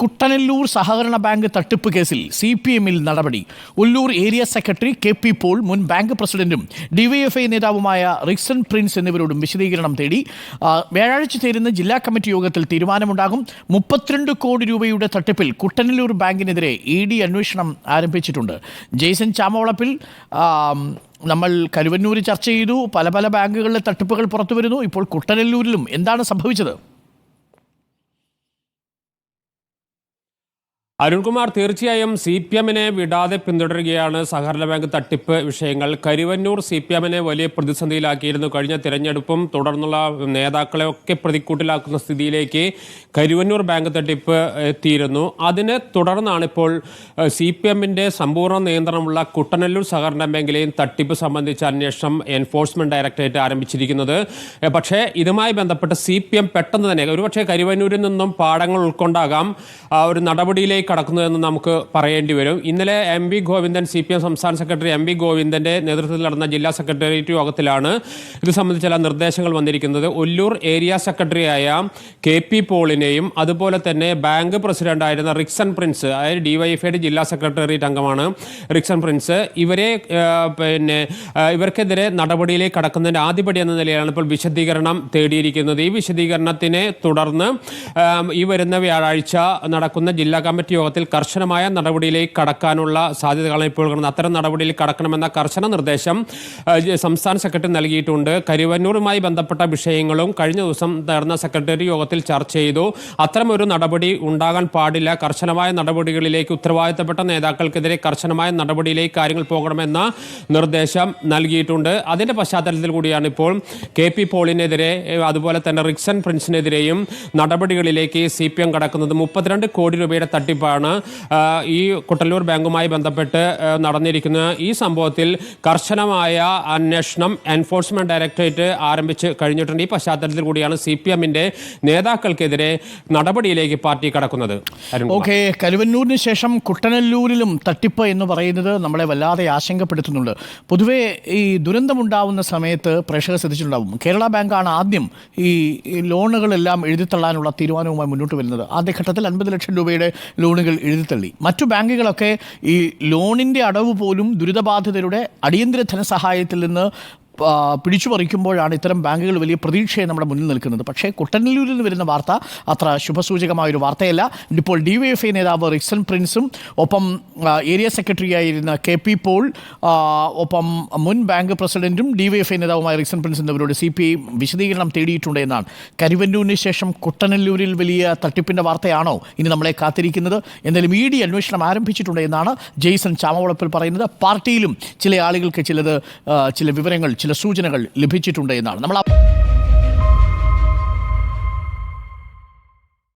കുട്ടനെല്ലൂർ സഹകരണ ബാങ്ക് തട്ടിപ്പ് കേസിൽ CPM-ൽ നടപടി. Ulloor area secretary KP Paul, മുൻ ബാങ്ക് പ്രസിഡന്റും DYFI നേതാവുമായ റിക്സൺ പ്രിൻസ് എന്നിവരോടും വിശദീകരണം തേടി. വ്യാഴാഴ്ച ചേരുന്ന ജില്ലാ കമ്മിറ്റി യോഗത്തിൽ തീരുമാനമുണ്ടാകും. 32 കോടി രൂപയുടെ തട്ടിപ്പിൽ കുട്ടനെല്ലൂർ ബാങ്കിനെതിരെ ED അന്വേഷണം ആരംഭിച്ചിട്ടുണ്ട്. ജെയ്സൺ ചാമവളപ്പിൽ നമ്മൾ കരുവന്നൂർ ചർച്ച ചെയ്തു. പല ബാങ്കുകളിലെ തട്ടിപ്പുകൾ പുറത്തു വരുന്നു. ഇപ്പോൾ കുട്ടനെല്ലൂരിലും എന്താണ് സംഭവിച്ചത്? അരുൺകുമാർ, തീർച്ചയായും CPM-നെ വിടാതെ പിന്തുടരുകയാണ് സഹകരണ ബാങ്ക് തട്ടിപ്പ് വിഷയങ്ങൾ. കരുവന്നൂർ CPM-നെ വലിയ പ്രതിസന്ധിയിലാക്കിയിരുന്നു. കഴിഞ്ഞ തിരഞ്ഞെടുപ്പും തുടർന്നുള്ള നേതാക്കളെ ഒക്കെ പ്രതിക്കൂട്ടിലാക്കുന്ന സ്ഥിതിയിലേക്ക് കരുവന്നൂർ ബാങ്ക് തട്ടിപ്പ് എത്തിയിരുന്നു. അതിനെ തുടർന്നാണ് ഇപ്പോൾ CPM-ന്റെ സമ്പൂർണ്ണ നിയന്ത്രണമുള്ള കുട്ടനെല്ലൂർ സഹകരണ ബാങ്കിലെയും തട്ടിപ്പ് സംബന്ധിച്ച അന്വേഷണം എൻഫോഴ്സ്മെന്റ് ഡയറക്ടറേറ്റ് ആരംഭിച്ചിരിക്കുന്നത്. പക്ഷേ ഇതുമായി ബന്ധപ്പെട്ട് CPM പെട്ടെന്ന് തന്നെ ഒരുപക്ഷെ കരുവന്നൂരിൽ നിന്നും പാഠങ്ങൾ ഉൾക്കൊണ്ടാകാം ഒരു നടപടിയിലേക്ക് കടക്കുന്നതെന്ന് നമുക്ക് പറയേണ്ടി വരും. ഇന്നലെ MV ഗോവിന്ദൻ, CPM സംസ്ഥാന സെക്രട്ടറി MV ഗോവിന്ദന്റെ നേതൃത്വത്തിൽ നടന്ന ജില്ലാ സെക്രട്ടേറിയറ്റ് യോഗത്തിലാണ് ഇത് സംബന്ധിച്ച ചില നിർദ്ദേശങ്ങൾ വന്നിരിക്കുന്നത്. ഒല്ലൂർ ഏരിയ സെക്രട്ടറിയായ KP പോളിനെയും അതുപോലെ തന്നെ ബാങ്ക് പ്രസിഡന്റായിരുന്ന റിക്സൺ പ്രിൻസ്, അതായത് DYFI ജില്ലാ സെക്രട്ടേറിയറ്റ് അംഗമാണ് റിക്സൺ പ്രിൻസ്, ഇവർക്കെതിരെ നടപടിയിലേക്ക് കടക്കുന്നതിന്റെ ആദ്യപടി എന്ന നിലയിലാണ് ഇപ്പോൾ വിശദീകരണം തേടിയിരിക്കുന്നത്. ഈ വിശദീകരണത്തിനെ തുടർന്ന് ഈ വരുന്ന വ്യാഴാഴ്ച നടക്കുന്ന ജില്ലാ കമ്മിറ്റി യോഗത്തിൽ കർശനമായ നടപടിയിലേക്ക് കടക്കാനുള്ള സാധ്യതകളാണ് ഇപ്പോൾ കാണുന്നത്. അത്തരം നടപടിയിൽ കടക്കണമെന്ന കർശന നിർദ്ദേശം സംസ്ഥാന സെക്രട്ടറി നൽകിയിട്ടുണ്ട്. കരുവന്നൂരുമായി ബന്ധപ്പെട്ട വിഷയങ്ങളും കഴിഞ്ഞ ദിവസം നടന്ന സെക്രട്ടറി യോഗത്തിൽ ചർച്ച ചെയ്തു. അത്തരമൊരു നടപടി ഉണ്ടാകാൻ പാടില്ല. കർശനമായ നടപടികളിലേക്ക് ഉത്തരവാദിത്തപ്പെട്ട നേതാക്കൾക്കെതിരെ കർശനമായ നടപടിയിലേക്ക് കാര്യങ്ങൾ പോകണമെന്ന നിർദ്ദേശം നൽകിയിട്ടുണ്ട്. അതിന്റെ പശ്ചാത്തലത്തിൽ കൂടിയാണ് ഇപ്പോൾ KP പോളിനെതിരെ അതുപോലെ തന്നെ റിക്സൺ പ്രിൻസിനെതിരെയും നടപടികളിലേക്ക് CPM കടക്കുന്നത്. 32 കോടി രൂപയുടെ തട്ടിപ്പാണ് ഈ കുട്ടനെല്ലൂർ ബാങ്കുമായി ബന്ധപ്പെട്ട് നടന്നിരിക്കുന്ന ഈ സംഭവത്തിൽ കർശനമായ അന്വേഷണം എൻഫോഴ്സ്മെന്റ് ഡയറക്ടറേറ്റ് ആരംഭിച്ച് കഴിഞ്ഞിട്ടുണ്ട്. ഈ പശ്ചാത്തലത്തിൽ കൂടിയാണ് CPM-ന്റെ നേതാക്കൾക്കെതിരെ നടപടിയിലേക്ക് പാർട്ടി കടക്കുന്നത്. ഓക്കെ, കരുവന്നൂരിന് ശേഷം കുട്ടനെല്ലൂരിലും തട്ടിപ്പ് എന്ന് പറയുന്നത് നമ്മളെ വല്ലാതെ ആശങ്കപ്പെടുത്തുന്നുണ്ട്. പൊതുവേ ഈ ദുരന്തമുണ്ടാവുന്ന സമയത്ത് പ്രേക്ഷകർ ശ്രദ്ധിച്ചിട്ടുണ്ടാവും, കേരള ബാങ്കാണ് ആദ്യം ഈ ലോണുകളെല്ലാം എഴുതിത്തള്ളാനുള്ള തീരുമാനവുമായി മുന്നോട്ട് വരുന്നത്. ആദ്യഘട്ടത്തിൽ 50 ലക്ഷം രൂപയുടെ ലോണുകൾ എഴുതിത്തള്ളി. മറ്റു ബാങ്കുകളൊക്കെ ഈ ലോണിൻ്റെ അടവ് പോലും ദുരിതബാധിതരുടെ അടിയന്തര ധനസഹായത്തിൽ നിന്ന് പിടിച്ചു പറിക്കുമ്പോഴാണ് ഇത്തരം ബാങ്കുകൾ വലിയ പ്രതീക്ഷയെ നമ്മുടെ മുന്നിൽ നിൽക്കുന്നത്. പക്ഷേ കുട്ടനെല്ലൂരിൽ നിന്ന് വരുന്ന വാർത്ത അത്ര ശുഭസൂചകമായൊരു വാർത്തയല്ല. ഇപ്പോൾ DYFI നേതാവ് റിക്സൺ പ്രിൻസും ഒപ്പം ഏരിയ സെക്രട്ടറി ആയിരുന്ന KP പോൾ, ഒപ്പം മുൻ ബാങ്ക് പ്രസിഡന്റും DYFI നേതാവുമായ റിക്സൺ പ്രിൻസ് എന്നിവരോട് CPI വിശദീകരണം തേടിയിട്ടുണ്ട് എന്നാണ്. കരുവന്നൂരിന് ശേഷം കുട്ടനെല്ലൂരിൽ വലിയ തട്ടിപ്പിൻ്റെ വാർത്തയാണോ ഇനി നമ്മളെ കാത്തിരിക്കുന്നത്? എന്തായാലും ED അന്വേഷണം ആരംഭിച്ചിട്ടുണ്ട് എന്നാണ് ജെയ്സൺ ചാമവളപ്പിൽ പറയുന്നത്. പാർട്ടിയിലും ചില ആളുകൾക്ക് ചില വിവരങ്ങൾ, ചില സൂചനകൾ ലഭിച്ചിട്ടുണ്ട് എന്നാണ്. നമ്മൾ